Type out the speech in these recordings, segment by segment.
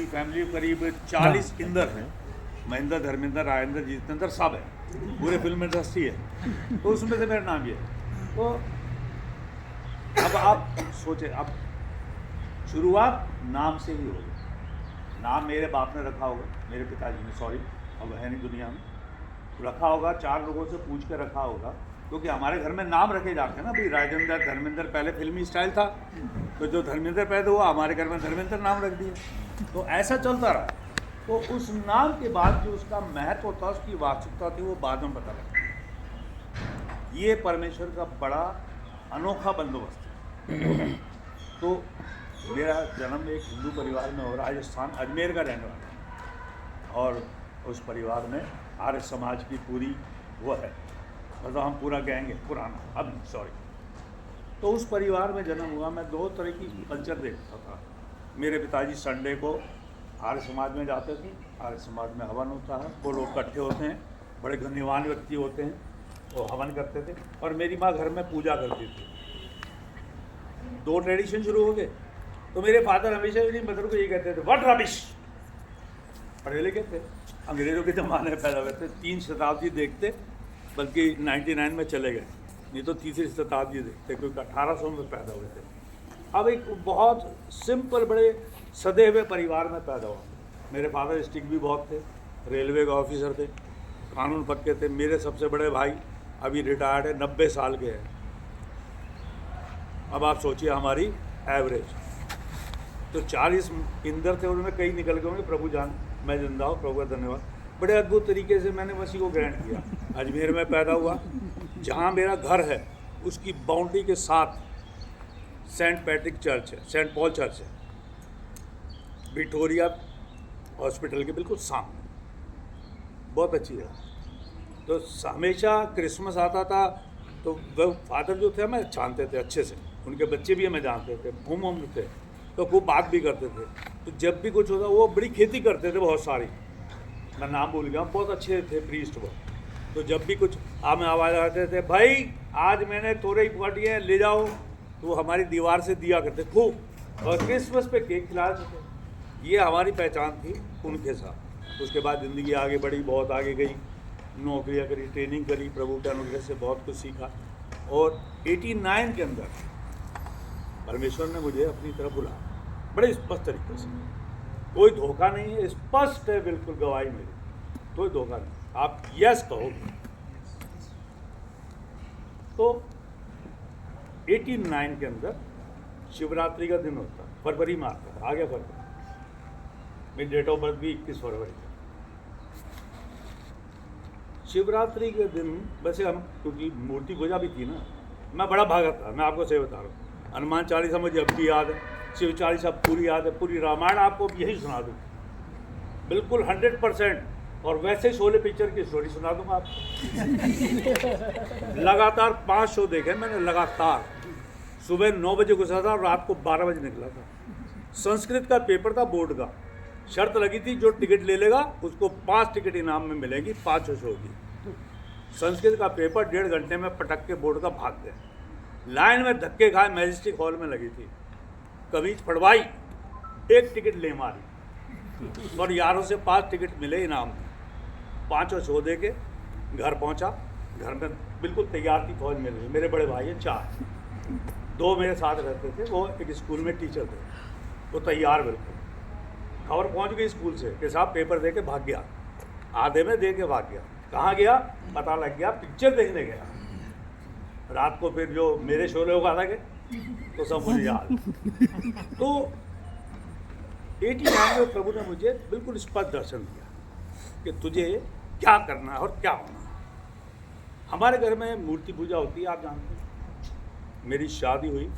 पूरी फैमिली करीब 40 इंदर हैं। महेंद्र, धर्मेंद्र, राजेंद्र, जितेंद्र सब है, पूरे फिल्म इंडस्ट्री है, तो उसमें से मेरा नाम ये है। तो अब आप सोचे, अब शुरुआत नाम से ही होगी। नाम मेरे बाप ने रखा होगा, मेरे पिताजी ने, सॉरी अब है नहीं दुनिया में, रखा होगा, 4 लोगों से पूछ के रखा होगा, क्योंकि हमारे घर में नाम रखे जाते हैं ना भाई। राजेंद्र, धर्मेंद्र, पहले फिल्मी स्टाइल था, तो जो धर्मेंद्र पैदा हुआ हमारे घर में धर्मेंद्र नाम रख दिया, तो ऐसा चलता रहा। तो उस नाम के बाद जो उसका महत्व था, उसकी वास्तविकता थी, वो बाद में पता लगा। ये परमेश्वर का बड़ा अनोखा बंदोबस्त है। तो मेरा जन्म एक हिंदू परिवार में हो, राजस्थान अजमेर का रहने वाला, और उस परिवार में आर्य समाज की पूरी वो है, मतलब हम पूरा गैंग है पुराना, अब सॉरी। तो उस परिवार में जन्म हुआ। मैं 2 तरह की कल्चर देखता था। मेरे पिताजी संडे को आर्य समाज में जाते थे, आर्य समाज में हवन होता है, वो लोग इकट्ठे होते हैं, बड़े धन्यवान व्यक्ति होते हैं, वो हवन करते थे, और मेरी माँ घर में पूजा करती थी। 2 ट्रेडिशन शुरू हो गए। तो मेरे फादर हमेशा मेरी मदर को ये कहते थे, व्हाट रबिश। पढ़े लिखे थे, अंग्रेज़ों के ज़माने में पैदा हुए थे, 3 शताब्दी देखते, बल्कि 99 में चले गए, नहीं तो 3री शताब्दी देखते, क्योंकि 1800 में पैदा हुए थे। अब एक बहुत सिंपल, बड़े सदे हुए परिवार में पैदा हुआ। मेरे फादर स्टिक भी बहुत थे, रेलवे का ऑफिसर थे, कानून पक्के थे। मेरे सबसे बड़े भाई अभी रिटायर्ड है, 90 साल के हैं। अब आप सोचिए हमारी एवरेज। तो 40 इंदर थे, उनमें कई निकल गए होंगे, प्रभु जान, मैं जिंदा हूँ, प्रभु का धन्यवाद। बड़े अद्भुत तरीके से मैंने उसी को ग्रहण किया। अजमेर में पैदा हुआ, जहाँ मेरा घर है उसकी बाउंड्री के साथ सेंट पैट्रिक चर्च है, सेंट पॉल चर्च है, विक्टोरिया हॉस्पिटल के बिल्कुल सामने, बहुत अच्छी है। तो हमेशा क्रिसमस आता था, तो वह फादर जो थे हमें जानते थे अच्छे से, उनके बच्चे भी हमें जानते थे, घूम उम्र थे, तो खूब बात भी करते थे। तो जब भी कुछ होता, वो बड़ी खेती करते थे बहुत सारी, मैं नाम भूल गया, बहुत अच्छे थे प्रीस्ट वो। तो जब भी कुछ हमें आवाज़ आते थे, भाई आज मैंने तोरई काटी है, ले जाओ, तो वो हमारी दीवार से दिया करते खूब, और क्रिसमस पे केक खिलाते थे। ये हमारी पहचान थी उनके साथ। उसके बाद ज़िंदगी आगे बढ़ी, बहुत आगे गई, नौकरियाँ करी, ट्रेनिंग करी, प्रभु के अनुग्रह से बहुत कुछ सीखा। और 89 के अंदर परमेश्वर ने मुझे अपनी तरफ बुलाया, बड़े स्पष्ट तरीके से, कोई धोखा नहीं है, स्पष्ट है बिल्कुल गवाही मेरी, कोई धोखा नहीं, आप यस कहोगे। तो 89 के अंदर शिवरात्रि का दिन होता है, फरवरी में आता है, आ गया फरवरी, मेरी डेट ऑफ बर्थ भी 21 फरवरी है। शिवरात्रि के दिन वैसे हम, क्योंकि मूर्ति पूजा भी थी ना, मैं बड़ा भागत था, मैं आपको सही बता रहा हूँ। हनुमान चालीसा मुझे अब भी याद है, शिव चालीसा पूरी याद है, पूरी रामायण आपको यही सुना दूँ बिल्कुल 100%। और वैसे ही शोले पिक्चर की स्टोरी सुना दूंगा आपको। लगातार 5 शो देखे मैंने, लगातार। सुबह 9 बजे घुसा था और रात को 12 बजे निकला था। संस्कृत का पेपर था, बोर्ड का, शर्त लगी थी जो टिकट ले लेगा उसको 5 टिकट इनाम में मिलेगी, 5 शो की। संस्कृत का पेपर 1.5 घंटे में पटक के बोर्ड का भाग गए। लाइन में धक्के खाए, मैजिस्ट्रेट हॉल में लगी थी, कमीज फड़वाई, 1 टिकट ले मारी, और यारों से 5 टिकट मिले इनाम में। 5 शो दे के घर पहुंचा। घर में बिल्कुल तैयार थी फौज में। मेरे बड़े भाई हैं 4, 2 मेरे साथ रहते थे, वो एक स्कूल में टीचर थे, वो तैयार बिल्कुल। खबर पहुंच गई स्कूल से कि साहब पेपर दे के भाग गया, आधे में दे के भाग गया। कहाँ गया पता लग गया, पिक्चर देखने गया। रात को फिर जो मेरे शोले होगा था तो सब मुझे याद। तो 89 में प्रभु ने मुझे बिल्कुल स्पष्ट दर्शन दिया कि तुझे क्या करना है और क्या होना है। हमारे घर में मूर्ति पूजा होती है, आप जानते हैं। मेरी शादी हुई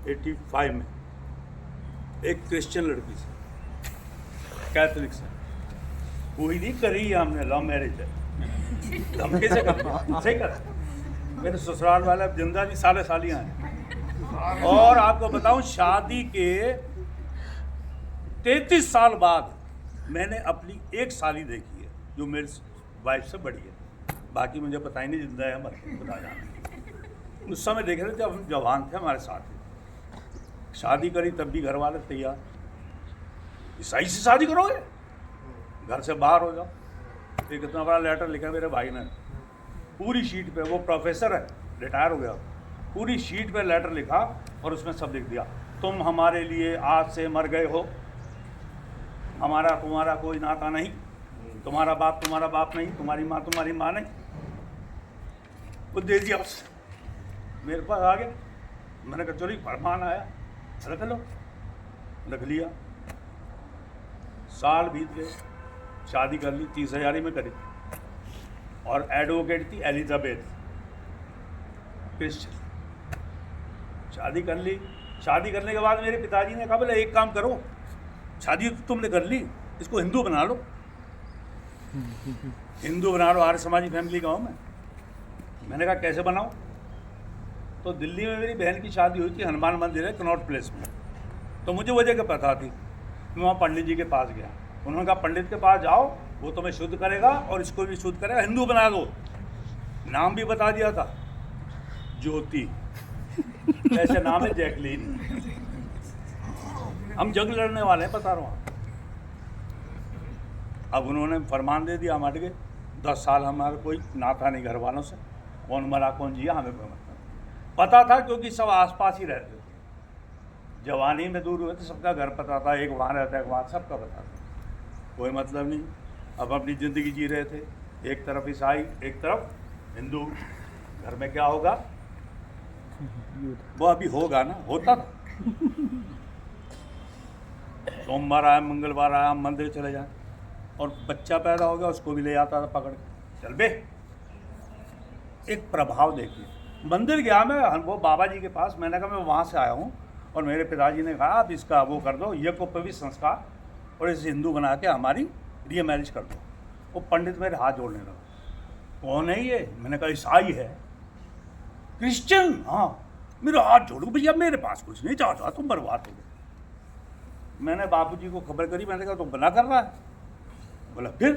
85 में एक क्रिश्चियन लड़की से, कैथोलिक से। हुई नहीं, करी हमने, लव मैरिज है, धमकी से कर, सही कर। मेरे ससुराल वाले अब जिंदा नहीं, साले सालियाँ हैं। और आपको बताऊं, शादी के 33 साल बाद मैंने अपनी एक साली देखी है जो मेरी वाइफ से बड़ी है। बाकी मुझे पता ही नहीं जिंदा है, मर बता जाना। उस समय देख रहे थे, जब हम जवान थे, हमारे साथ शादी करी तब भी घर वाले तैयार। ईसाई से शादी करोगे, घर से बाहर हो जाओ। एक इतना बड़ा लेटर लिखा मेरे भाई ने, पूरी शीट पे, वो प्रोफेसर है, रिटायर हो गया, पूरी शीट पे लेटर लिखा और उसमें सब लिख दिया, तुम हमारे लिए आज से मर गए हो, हमारा तुम्हारा कोई नाता नहीं, तुम्हारा बाप नहीं, तुम्हारी माँ नहीं। वो दे दिया बस, मेरे पास आ गया। मैंने कहा चलो फरमान आया, रख लो, रख लिया। साल बीत गए, शादी कर ली, 30,000 में करी, और एडवोकेट थी एलिजाबेथ, क्रिश्चियन। शादी कर ली। शादी करने के बाद मेरे पिताजी ने कहा बोले एक काम करो, शादी तो तुमने कर ली, इसको हिंदू बना लो, हिंदू बना लो, आर्य समाजी फैमिली का हूँ मैं। मैंने कहा कैसे बनाऊँ? तो दिल्ली में मेरी बहन की शादी हुई थी, हनुमान मंदिर है कनॉट प्लेस में। तो मुझे वो जगह पता थी, मैं वहाँ पंडित जी के पास गया। उन्होंने कहा पंडित के पास जाओ, वो तुम्हें शुद्ध करेगा और इसको भी शुद्ध करेगा, हिंदू बना दो। नाम भी बता दिया था, ज्योति, ऐसे नाम है जैकलीन। हम जंग लड़ने वाले हैं, बता रहा हूँ। अब उन्होंने फरमान दे दिया, हम हट गए। 10 साल हमारा कोई नाता नहीं घर वालों से, कौन मरा कौन जिया हमें कोई मतलब पता था, क्योंकि सब आसपास ही रहते थे। जवानी में दूर हुए तो सबका घर पता था, एक वहाँ रहता है, एक वहाँ, सबका पता था, कोई मतलब नहीं। अब अपनी ज़िंदगी जी रहे थे, एक तरफ ईसाई एक तरफ हिंदू। घर में क्या होगा वो अभी होगा ना, होता था। सोमवार आया, मंगलवार आया, हम मंदिर चले जाए, और बच्चा पैदा हो गया उसको भी ले आता था पकड़ के, चल बे। एक प्रभाव देखिए, मंदिर गया मैं वो बाबा जी के पास, मैंने कहा मैं वहाँ से आया हूँ, और मेरे पिताजी ने कहा आप इसका वो कर दो, यज्ञोपवीत संस्कार, और इसे हिंदू बना के हमारी री मैरिज कर दो। वो पंडित मेरे हाथ जोड़ने लगा, कौन है ये? मैंने कहा ईसाई है। क्रिश्चियन? हाँ। मेरे हाथ जोड़ो भैया, मेरे पास कुछ नहीं, चाहता तुम बर्बाद हो गए। मैंने बापूजी को खबर करी, मैंने कहा तुम बना कर रहा है? बोला फिर?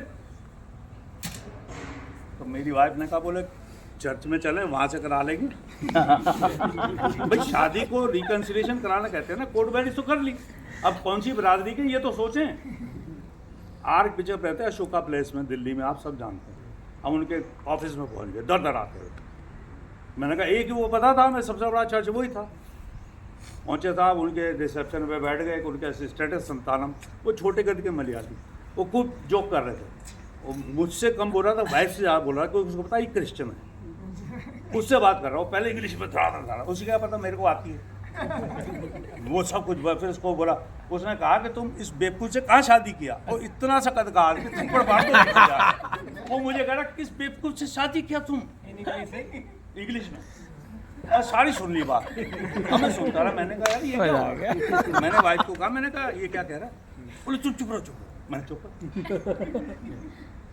तो मेरी वाइफ ने कहा बोले चर्च में चले, वहाँ से करा लेंगे। भाई शादी को रिकन्सिलिएशन कराना कहते हैं ना, कोर्ट मैरिज तो कर ली, अब कौन सी बिरादरी के ये तो सोचें। आर्क बिशप रहते हैं अशोका प्लेस में दिल्ली में, आप सब जानते हैं। हम उनके ऑफिस में पहुँच गए, दर आते हुए। मैंने कहा एक ही वो पता था, मैं सबसे बड़ा चर्च वही था। पहुँचे साहब, उनके रिसेप्शन पे बैठ गए, उनके असिस्टेंट है संतानम, वो छोटे कद के मलयाली, वो खूब जोक कर रहे थे। वो मुझसे कम बोल रहा था, वाइफ से ज़्यादा बोल रहा था, क्योंकि उसको पता ये क्रिश्चियन है। उससे बात कर रहा हूँ, पहले इंग्लिश में था, उसे क्या पता मेरे को आती है वो सब कुछ। फिर उसको बोला, उसने कहा कि तुम इस बेवकूफ़ से कहाँ शादी किया? और इतना सा कदकार कि थप्पड़ मार दो निकल जाए। वो मुझे कह रहा किस बेवकूफ़ से शादी किया तुम? इंग्लिश में सारी सुन ली बात। अब मैं सुनता रहा, मैंने कहा यार ये क्या हो गया? मैंने वाइफ को कहा, मैंने कहा ये क्या कह रहा है? बोले चुप चुप रहो। मैंने चुप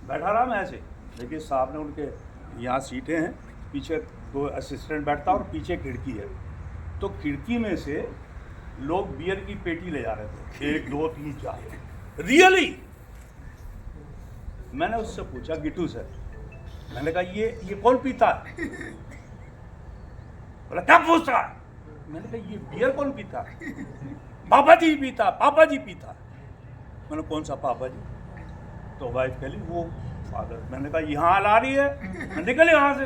बैठा रहा मैं ऐसे। देखिए साहब ने, उनके यहाँ सीटें हैं, पीछे दो असिस्टेंट बैठता और पीछे खिड़की है, तो खिड़की में से लोग बियर की पेटी ले जा रहे थे, 1 2 3 4। रियली? मैंने उससे पूछा गिट्टू से, मैंने कहा ये कौन पीता है? बोला क्या पूछ रहा है? मैंने कहा ये बियर कौन पीता है? पापा जी पीता, पापा जी पीता। मैंने कौन सा पापा जी? तो वाइफ कह ली वो फादर। मैंने कहा यहाँ आ रही है, निकल यहाँ से,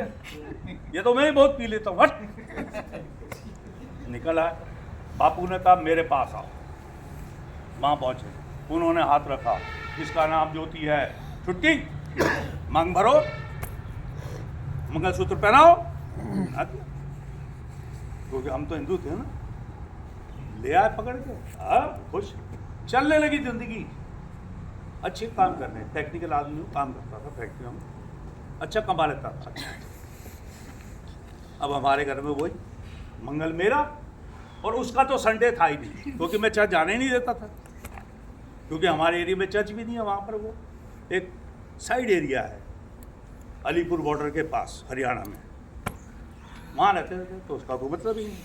ये तो मैं ही बहुत पी लेता हूँ, हट। निकल आए। बापू ने कहा मेरे पास आओ। वहाँ पहुँचे, उन्होंने हाथ रखा, इसका नाम ज्योति है, छुट्टी, मांग भरो, मंगलसूत्र पहनाओ। क्योंकि हम तो हिंदू थे ना, ले आए पकड़ के, खुश, चलने लगी जिंदगी। अच्छे काम करने, टेक्निकल आदमी काम करता था फैक्ट्री में, अच्छा कमा लेता था। अब हमारे घर में वही मंगल मेरा, और उसका तो संडे था ही नहीं, क्योंकि मैं चर्च जाने ही नहीं देता था, क्योंकि हमारे एरिया में चर्च भी नहीं है। वहाँ पर वो एक साइड एरिया है अलीपुर बॉर्डर के पास, हरियाणा में, वहाँ रहते थे, तो उसका कोई मतलब ही नहीं।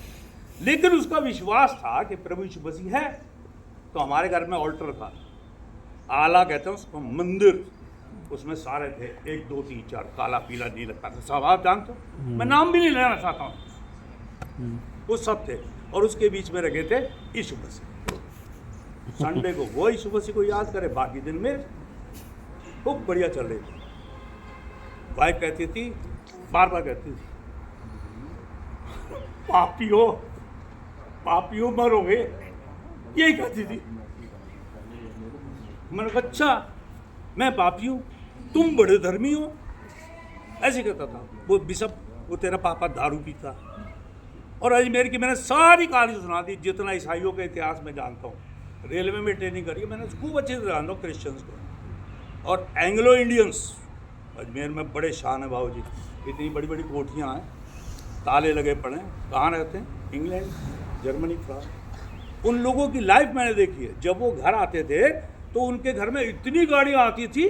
लेकिन उसका विश्वास था कि प्रभु यीशु मसीह है। तो हमारे घर में ऑल्टर था, आला कहते हैं उसको, मंदिर, उसमें सारे थे, 1 2 3 4, काला पीला नीला काला, सब आप जानते हो, मैं नाम भी नहीं लेना चाहता हूँ, वो सब थे। और उसके बीच में रखे थे यीशु मसीह। संडे को वो यीशु मसीह को याद करे, बाकी दिन में खूब बढ़िया चल रही थी। वाइफ कहती थी, बार बार कहती थी, पापियों पापियों मरोगे, यही कहती थी। मैंने कहा अच्छा मैं पापी हूँ, तुम बड़े धर्मी हो, ऐसे कहता था वो बिशप। वो तेरा पापा दारू पीता। और अजमेर की मैंने सारी कहानी सुना दी, जितना ईसाइयों के इतिहास में जानता हूँ। रेलवे में ट्रेनिंग करी, मैंने खूब अच्छे से जानता हूँ क्रिश्चियंस को। और एंग्लो इंडियंस अजमेर में बड़े शान है भाऊ जी, इतनी बड़ी बड़ी कोठियाँ हैं, ताले लगे पड़े हैं। कहाँ रहते हैं? England, Germany, France. उन लोगों की लाइफ मैंने देखी है। जब वो घर आते थे तो उनके घर में इतनी गाड़ियाँ आती थी,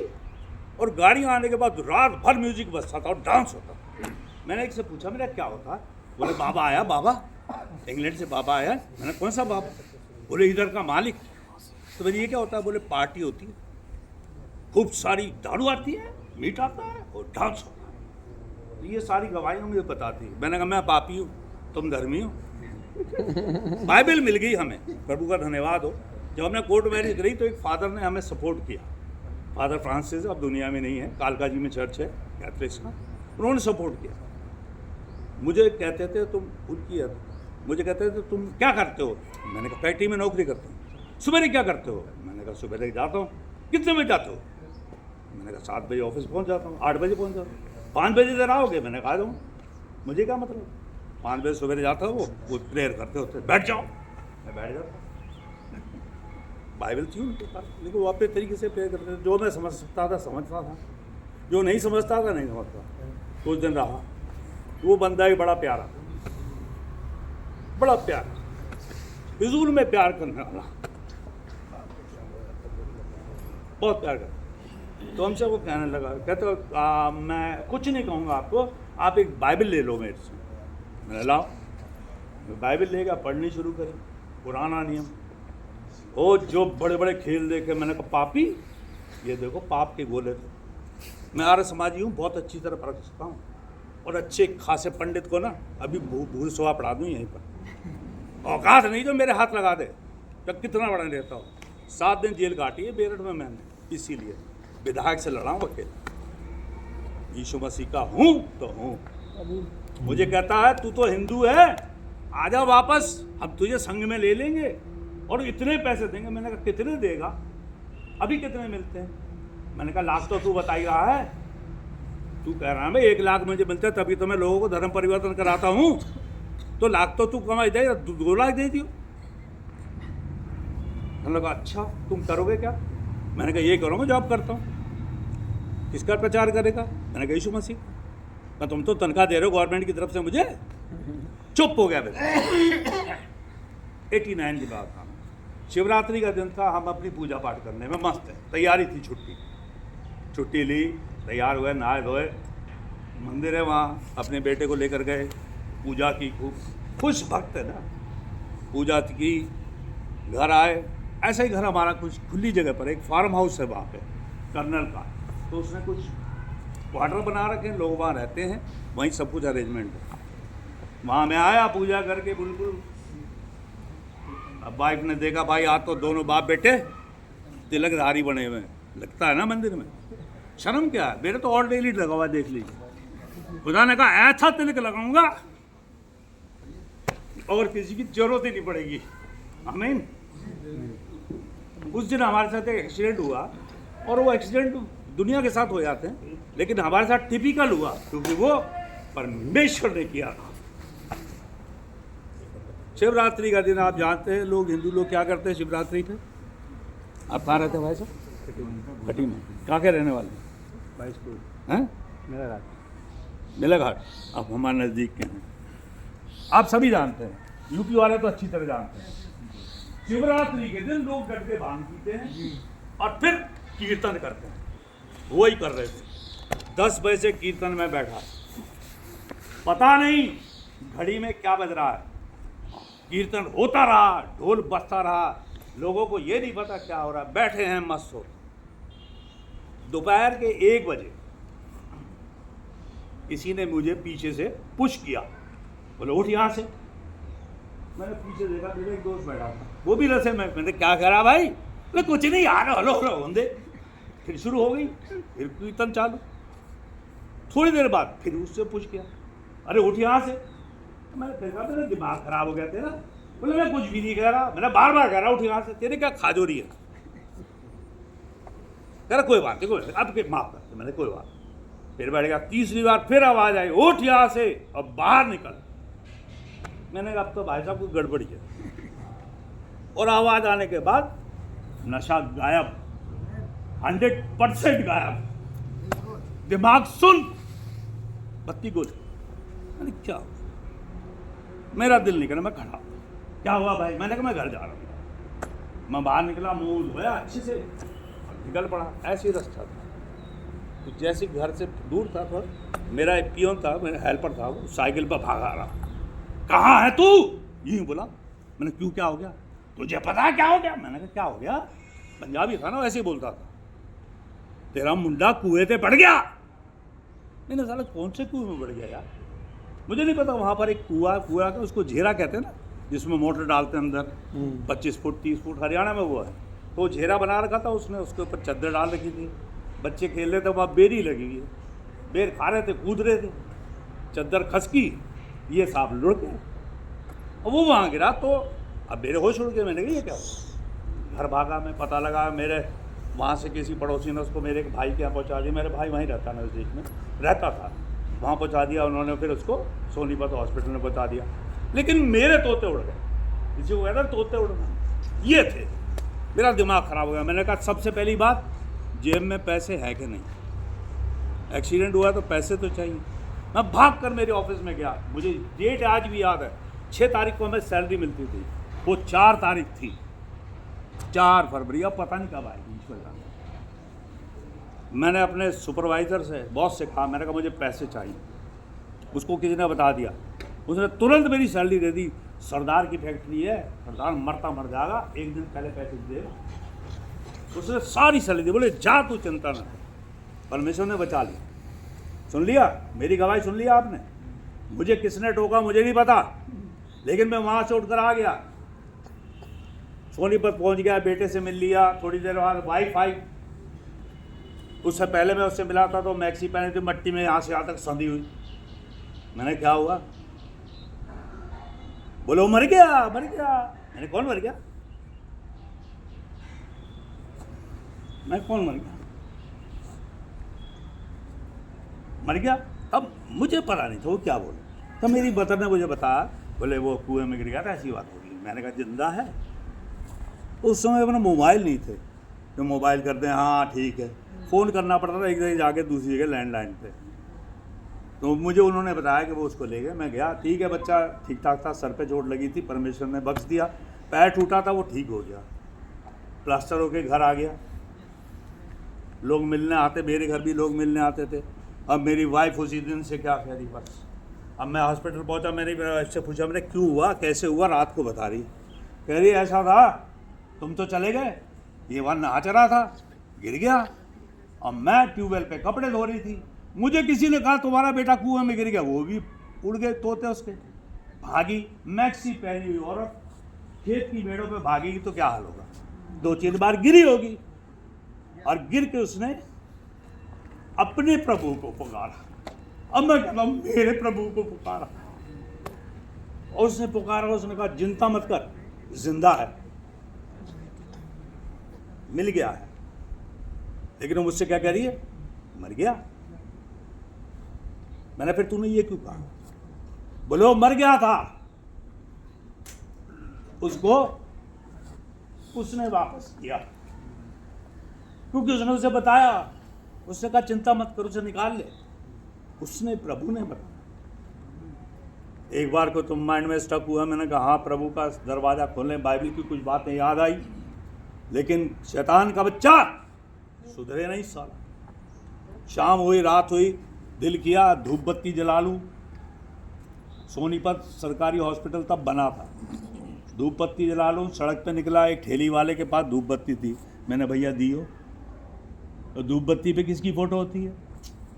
और गाड़ियाँ आने के बाद रात भर म्यूजिक बजता था और डांस होता था। मैंने एक से पूछा, मेरा क्या होता है? बोले बाबा आया, बाबा इंग्लैंड से बाबा आया। मैंने कौन सा बाबा? बोले इधर का मालिक। तो बोले ये क्या होता है? बोले पार्टी होती है, खूब सारी दारू आती है, मीट आता है और डांस होता है। तो ये सारी गवाहियाँ मुझे बताती है। मैंने कहा मैं पापी हूँ, तुम धर्मी हो। बाइबल मिल गई हमें, प्रभु का धन्यवाद हो। जब हमने कोर्ट मैरिज करी तो एक फादर ने हमें सपोर्ट किया, फादर फ्रांसिस, अब दुनिया में नहीं है, कालका जी में चर्च है कैथलिक्स का, उन्होंने सपोर्ट किया। मुझे कहते थे तुम उनकी, मुझे कहते थे तुम क्या करते हो? मैंने कहा फैक्ट्री में नौकरी करता हूँ। सुबह क्या करते हो? मैंने कहा सुबह जाता हूँ। कितने बजे जाते हो? मैंने कहा 7 बजे ऑफिस पहुँच जाता हूँ, 8 बजे पहुँच जाता हूँ। 5 बजे इधर आओगे? मैंने कहा जाऊँ। मुझे क्या मतलब, 5 बजे सुबह जाता हूँ, वो प्रेयर करते होते, बैठ जाओ, मैं बैठ जाता। बाइबल थी उनके पास, लेकिन वो अपने तरीके से प्रेयर करते थे। जो मैं समझ सकता था समझता था, जो नहीं समझता था नहीं समझता। कुछ दिन रहा, वो बंदा ही बड़ा प्यारा, बड़ा प्यारा, फिजूल में प्यार करने वाला, बहुत प्यार करता। तो हमसे वो कहने लगा, कहते मैं कुछ नहीं कहूँगा आपको, आप एक बाइबल ले लो मेरे से। मैंने लाओ, बाइबल लेगा, पढ़नी शुरू करी, पुराना नियम। ओ जो बड़े बड़े खेल देखे। मैंने कहा पापी, ये देखो पाप के गोले थे। मैं आर्य समाजी हूँ, बहुत अच्छी तरह पढ़ सकता हूँ, और अच्छे खासे पंडित को ना अभी भूल सोआ पढ़ा दूँ यहीं पर। औकात नहीं जो मेरे हाथ लगा दे, तब कितना बड़ा रहता हूँ। 7 दिन जेल काटी है बेरठ में मैंने, इसीलिए विधायक से लड़ा हूँ अकेला। यीशु मसीह का हूँ तो हूँ। मुझे कहता है तू तो हिंदू है, आजा वापस, हम तुझे संघ में ले लेंगे और इतने पैसे देंगे। मैंने कहा कितने देगा? अभी कितने मिलते हैं? मैंने कहा लाख तो तू बता ही रहा है। तू कह रहा है भाई 1 लाख मुझे मिलता है, तभी तो मैं लोगों को धर्म परिवर्तन कराता हूँ। तो लाख तो तू कमाई दे, 2 लाख दे दियो। मैंने कहा अच्छा तुम करोगे क्या? मैंने कहा ये करूँगा जॉब करता हूँ। किसका प्रचार करेगा? मैंने कहा यीशु मसीह का। तुम तो तनख्वाह दे रहे हो गवर्नमेंट की तरफ से मुझे। चुप हो गया मेरे। 89 की बात था, शिवरात्रि का दिन था, हम अपनी पूजा पाठ करने में मस्त है। तैयारी थी, छुट्टी ली, तैयार हुए, नहाए धोए, मंदिर है वहाँ, अपने बेटे को लेकर गए, पूजा की, खूब खुश भक्त है ना, पूजा की, घर आए। ऐसा ही घर हमारा कुछ खुली जगह पर, एक फार्म हाउस है वहाँ पे कर्नल का, तो उसने कुछ क्वार्टर बना रखे हैं, लोग वहाँ रहते हैं, वहीं सब कुछ अरेंजमेंट है। वहाँ मैं आया पूजा करके बिल्कुल। अब वाइफ ने देखा भाई आज तो दोनों बाप बेटे तिलकधारी बने हुए हैं, लगता है ना मंदिर में, शर्म क्या है? मेरे तो और डेली लगा हुआ, देख लीजिए। खुदा ने कहा ऐसा तिलक लगाऊंगा और किसी की जरूरत ही नहीं पड़ेगी। आमीन। उस दिन हमारे साथ एक एक्सीडेंट हुआ, और वो एक्सीडेंट दुनिया के साथ हो जाते हैं, लेकिन हमारे साथ टिपिकल हुआ क्योंकि वो परमेश्वर ने किया था। शिवरात्रि का दिन आप जानते हैं, लोग हिंदू लोग क्या करते हैं शिवरात्रि पे? आप कहाँ रहते हैं भाई साहब? खटी में। कहाँ के रहने वाले हैं? मेला घाट। आप हमारे नज़दीक के हैं, आप सभी जानते हैं, यूपी वाले तो अच्छी तरह जानते हैं। शिवरात्रि के दिन लोग डट के भांग पीते हैं और फिर कीर्तन करते हैं। वही कर रहे थे, 10 बजे से कीर्तन में बैठा, पता नहीं घड़ी में क्या बज रहा है, कीर्तन होता रहा, ढोल बजता रहा, लोगों को ये नहीं पता क्या हो रहा, बैठे हैं मस्त हो। दोपहर के 1 बजे किसी ने मुझे पीछे से पुश किया, बोले उठ यहाँ से। मैंने पीछे देखा, मेरा एक दोस्त बैठा था, वो भी रसे में। मैंने क्या करा भाई? बोले कुछ नहीं यार, हलो हलो होंदे। फिर शुरू हो गई, फिर कीर्तन चालू। थोड़ी देर बाद फिर उससे पूछ गया, अरे उठ यहाँ से। मैंने फिर कहा मेरा दिमाग खराब हो गया तेरा। बोले मैं कुछ भी नहीं कह रहा, मैंने बार बार कह रहा उठ यहाँ से, तेरे क्या खाजोरी है? कह रहा कोई बात नहीं, कोई अब माफ करते। मैंने कोई बात। फिर बैठ गया, तीसरी बार फिर आवाज आई, उठ यहाँ से अब बाहर निकल। मैंने कहा अब तो भाई साहब कोई गड़बड़ी है। और आवाज आने के बाद नशा गायब, 100% गायब। दिमाग सुन, बत्ती गुल। मैंने क्या हुआ? मेरा दिल नहीं करा, मैं खड़ा। क्या हुआ भाई? मैंने कहा मैं घर जा रहा हूँ। मैं बाहर निकला, मुंह धोया अच्छे से, निकल पड़ा। ऐसे ही रास्ता था, तो जैसे घर से दूर था थोड़ा, मेरा एक पियोन था, मेरा हेल्पर था, वो साइकिल पर भागा रहा। कहाँ है तू? यूँ बोला। मैंने क्यों, क्या हो गया? तुझे पता है क्या हो गया? मैंने कहा क्या हो गया? पंजाबी था ना, वैसे ही बोलता था। तेरा मुंडा कुएं पे पड़ गया। मैंने साला कौन से कुएं में पड़ गया यार? मुझे नहीं पता। वहाँ पर एक कुआ का, उसको झेरा कहते हैं ना, जिसमें मोटर डालते हैं अंदर, 25 फुट 30 फुट, हरियाणा में वो है। तो झेरा बना रखा था उसने, उसके ऊपर चादर डाल रखी थी। बच्चे खेल रहे थे, वहाँ बेरी लगी हुई है, बेर खा रहे थे, कूद रहे थे। चादर खसकी, ये सांप लुढ़ गया और वो वहाँ गिरा। तो अब मेरे होश उड़ गए। मैंने कहा ये क्या हुआ? घर भागा, मैं पता लगा, मेरे वहाँ से किसी पड़ोसी ने उसको मेरे एक भाई के यहाँ पहुँचा दिया। मेरे भाई वहीं रहता, नज़दीक में रहता था, वहाँ पहुँचा दिया उन्होंने। फिर उसको सोनीपत हॉस्पिटल में पहुँचा दिया। लेकिन मेरे तोते उड़ गए। किसी को कहता तोते उड़ना, ये थे। मेरा दिमाग ख़राब हो गया। मैंने कहा सबसे पहली बात, जेब में पैसे है कि नहीं? एक्सीडेंट हुआ तो पैसे तो चाहिए। मैं भाग कर मेरे ऑफिस में गया। मुझे डेट आज भी याद है, 6 तारीख को हमें सैलरी मिलती थी, वो 4 तारीख थी, 4 फरवरी। अब पता नहीं कब आएगी। मैंने अपने सुपरवाइज़र से, बॉस से कहा, मैंने कहा मुझे पैसे चाहिए। उसको किसी ने बता दिया, उसने तुरंत मेरी सैलरी दे दी। सरदार की फैक्ट्री है, सरदार मरता मर जाएगा, एक दिन पहले पैसे दे। उसने सारी सैलरी दी। बोले जा तू चिंता न कर, परमेश्वर ने बचा लिया। सुन लिया मेरी गवाही, सुन लिया आपने? मुझे किसने टोका मुझे नहीं पता, लेकिन मैं वहाँ से उठकर आ गया, सोनीपत पहुँच गया, बेटे से मिल लिया। थोड़ी देर बाद वाइफ आई। उससे पहले मैं उससे मिला था तो मैक्सी पहनी थी, मट्टी में यहाँ से यहाँ तक संधी हुई। मैंने क्या हुआ? बोलो मर गया, मर गया। मैंने कौन मर गया? मैं कौन मर गया? मर गया? अब मुझे पता नहीं था वो क्या बोले। तो मेरी बतर ने मुझे बताया, बोले वो कुएं में गिर गया था, ऐसी बात होगी। मैंने कहा जिंदा है? उस समय अपना मोबाइल नहीं थे तो मोबाइल करते हैं, हाँ ठीक है। फ़ोन करना पड़ता था एक जगह जाके दूसरी जगह लैंडलाइन पे। तो मुझे उन्होंने बताया कि वो उसको ले गए। मैं गया, ठीक है, बच्चा ठीक ठाक था, सर पे चोट लगी थी, परमेश्वर ने बख्श दिया। पैर टूटा था, वो ठीक हो गया, प्लास्टर होके घर आ गया। लोग मिलने आते, मेरे घर भी लोग मिलने आते थे। अब मेरी वाइफ उसी दिन से क्या कह रही, बस। अब मैं हॉस्पिटल पहुंचा, मैंने वाइफ से पूछा, मैंने क्यों हुआ, कैसे हुआ? रात को बता रही, कह रही ऐसा था, तुम तो चले गए, ये वहाँ नाच रहा था, गिर गया, और मैं ट्यूबवेल पे कपड़े धो रही थी, मुझे किसी ने कहा तुम्हारा बेटा कुएं में गिर गया। वो भी उड़ गए तोते उसके। भागी, मैक्सी पहनी हुई औरत खेत की मेड़ों पे भागेगी तो क्या हाल होगा? 2-3 बार गिरी होगी, और गिर के उसने अपने प्रभु को पुकारा। अब मैं कहता हूं मेरे प्रभु को पुकारा, और उसने पुकारा, उसने कहा चिंता मत कर, जिंदा है, मिल गया है। लेकिन वो मुझसे क्या कह रही है? मर गया। मैंने फिर तूने ये क्यों कहा? बोले वो मर गया था, उसको उसने वापस किया, क्योंकि उसने उसे बताया, उसने कहा चिंता मत करो, उसे निकाल ले। उसने, प्रभु ने बताया। एक बार को तुम माइंड में स्टक हुआ, मैंने कहा हाँ प्रभु का दरवाजा खोलने, बाइबल की कुछ बातें याद आई, लेकिन शैतान का बच्चा सुधरे नहीं साला। शाम हुई, रात हुई, दिल किया धूप बत्ती जला लूं। सोनीपत सरकारी हॉस्पिटल तब बना था, धूप बत्ती जला लूं। सड़क पे निकला, एक ठेली वाले के पास धूप बत्ती थी। मैंने भैया दी हो। तो धूप बत्ती पे किसकी फोटो होती है?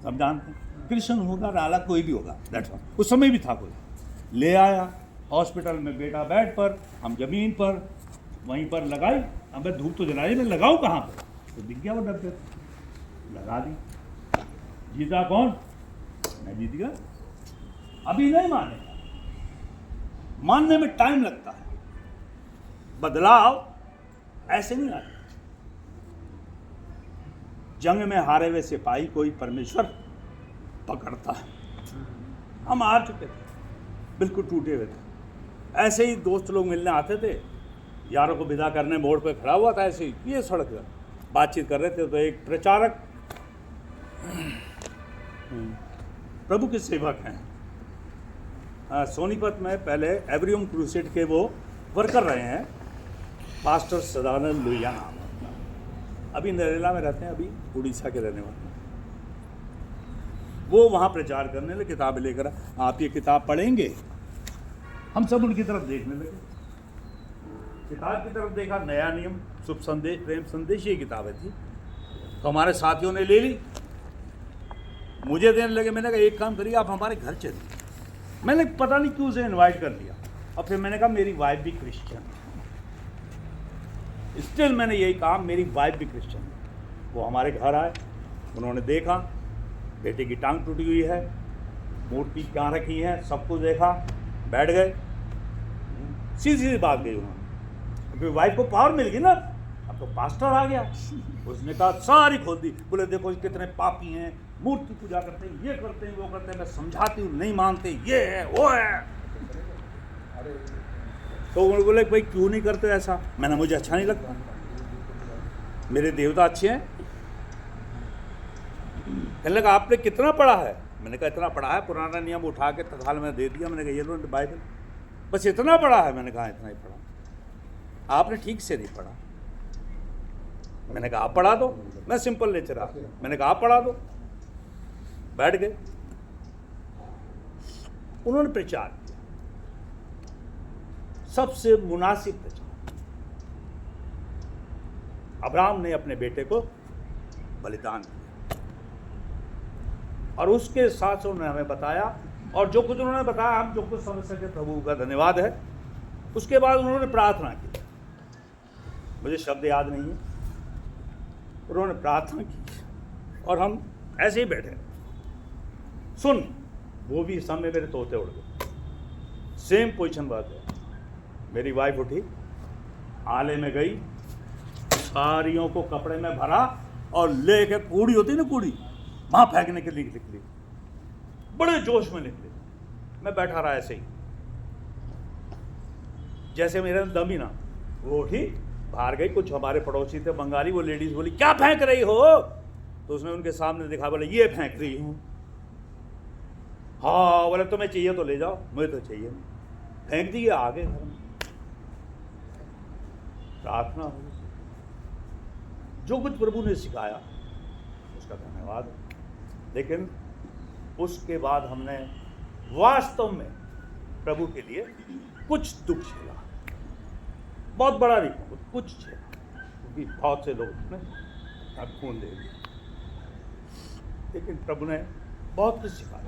सब जानते हैं, कृष्ण होगा, राला, कोई भी होगा, दैट्स ऑल। उस समय भी था कोई। ले आया हॉस्पिटल में, बेटा बेड पर, हम जमीन पर, वहीं पर लगाई, अब मैं धूप तो जलाई, मैं लगाऊं कहाँ पर, तो दिख गया वो डब्बे, लगा दी। जीता कौन? मैं जीत गया। अभी नहीं मानेगा, मानने में टाइम लगता है, बदलाव ऐसे नहीं आता। जंग में हारे हुए सिपाही कोई परमेश्वर पकड़ता है। हम हार चुके थे, बिल्कुल टूटे हुए थे। ऐसे ही दोस्त लोग मिलने आते थे, यारों को विदा करने मोड़ पे खड़ा हुआ था, ऐसे ही ये सड़क पर बातचीत कर रहे थे, तो एक प्रचारक प्रभु के सेवक हैं, सोनीपत में पहले एवरियम क्रूसेड के वो वर्कर रहे हैं, पास्टर सदानंद लोहिया नाम है, अभी नरेला में रहते हैं, अभी उड़ीसा के रहने वाले। वो वहाँ प्रचार करने लगे, किताबें लेकर, आप ये किताब पढ़ेंगे? हम सब उनकी तरफ देखने लगे, किताब की तरफ देखा, नया नियम, शुभ संदेश, प्रेम संदेश, ये किताबें थी। तो हमारे साथियों ने ले ली, मुझे देने लगे। मैंने कहा एक काम करिए, आप हमारे घर चलिए। मैंने पता नहीं क्यों उसे इनवाइट कर लिया, और फिर मैंने कहा मेरी वाइफ भी क्रिश्चियन है, स्टिल मैंने यही कहा, मेरी वाइफ भी क्रिश्चियन है। वो हमारे घर आए, उन्होंने देखा बेटे की टांग टूटी हुई है, मूर्ति कहाँ रखी है, सब कुछ देखा, बैठ गए। सीधी सीधी बात गई उन्होंने, फिर वाइफ को पावर मिल गई ना, अब तो पास्टर आ गया। उसने कहा सारी खोल दी, बोले देखो कितने पापी हैं, मूर्ति पूजा करते हैं, ये करते हैं, वो करते हैं, मैं समझाती हूँ नहीं मानते, ये है वो है। तो उन्होंने बोले भाई क्यों नहीं करते ऐसा? मैंने, मुझे अच्छा नहीं लगता, मेरे देवता अच्छे हैं। कहने लगा आपने कितना पढ़ा है? मैंने कहा इतना पढ़ा है, पुराना नियम उठा के तखाल में दे दिया। मैंने कहा ये लो बाइबल, बस इतना पढ़ा है। मैंने कहा इतना ही पढ़ा, आपने ठीक से नहीं पढ़ा। मैंने कहा आप पढ़ा दो, मैं सिंपल नेचर आ, मैंने कहा आप पढ़ा दो। बैठ गए, उन्होंने प्रचार किया, सबसे मुनासिब प्रचार। अब्राहम ने अपने बेटे को बलिदान किया, और उसके साथ उन्होंने हमें बताया, और जो कुछ उन्होंने बताया हम जो कुछ समझ सके, प्रभु का धन्यवाद है। उसके बाद उन्होंने प्रार्थना की, मुझे शब्द याद नहीं है, उन्होंने प्रार्थना की, और हम ऐसे ही बैठे सुन। वो भी सामने मेरे तोते उड़ गए, सेम पोजीशन बात है। मेरी वाइफ उठी, आले में गई, सारियों को कपड़े में भरा और लेके, कूड़ी होती ना कूड़ी, वहां फेंकने के लिए निकली, बड़े जोश में निकले। मैं बैठा रहा ऐसे ही, जैसे मेरे दम ही ना, वो उठी बाहर गई। कुछ हमारे पड़ोसी थे बंगाली, वो लेडीज बोली क्या फेंक रही हो? तो उसने उनके सामने दिखा, बोले ये फेंक रही हूं। हाँ बोले तुम्हें चाहिए तो ले जाओ, मुझे तो चाहिए नहीं। फेंक दिए, आगे घर में प्रार्थना हो। जो कुछ प्रभु ने सिखाया उसका धन्यवाद है। लेकिन उसके बाद हमने वास्तव में प्रभु के लिए कुछ दुख झेला, बहुत बड़ा नहीं, कुछ झेला, क्योंकि बहुत से लोग उसमें खून दे दिया। लेकिन प्रभु ने बहुत कुछ सिखाया।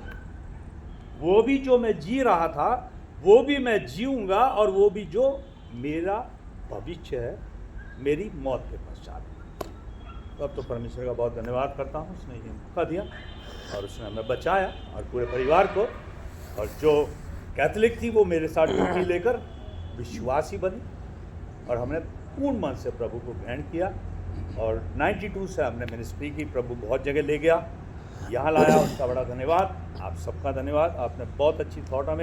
वो भी जो मैं जी रहा था वो भी मैं जीऊँगा, और वो भी जो मेरा भविष्य है मेरी मौत के पश्चात। अब तो परमेश्वर का बहुत धन्यवाद करता हूँ, उसने ये मौका दिया और उसने हमें बचाया और पूरे परिवार को। और जो कैथोलिक थी वो मेरे साथ ड्यूटी लेकर विश्वासी बनी, और हमने पूर्ण मन से प्रभु को ग्रहण किया। और 92 से हमने मिनिस्ट्री की, प्रभु बहुत जगह ले गया, यहाँ लाया, उसका बड़ा धन्यवाद। आप सबका धन्यवाद, आपने बहुत अच्छी थॉट हमें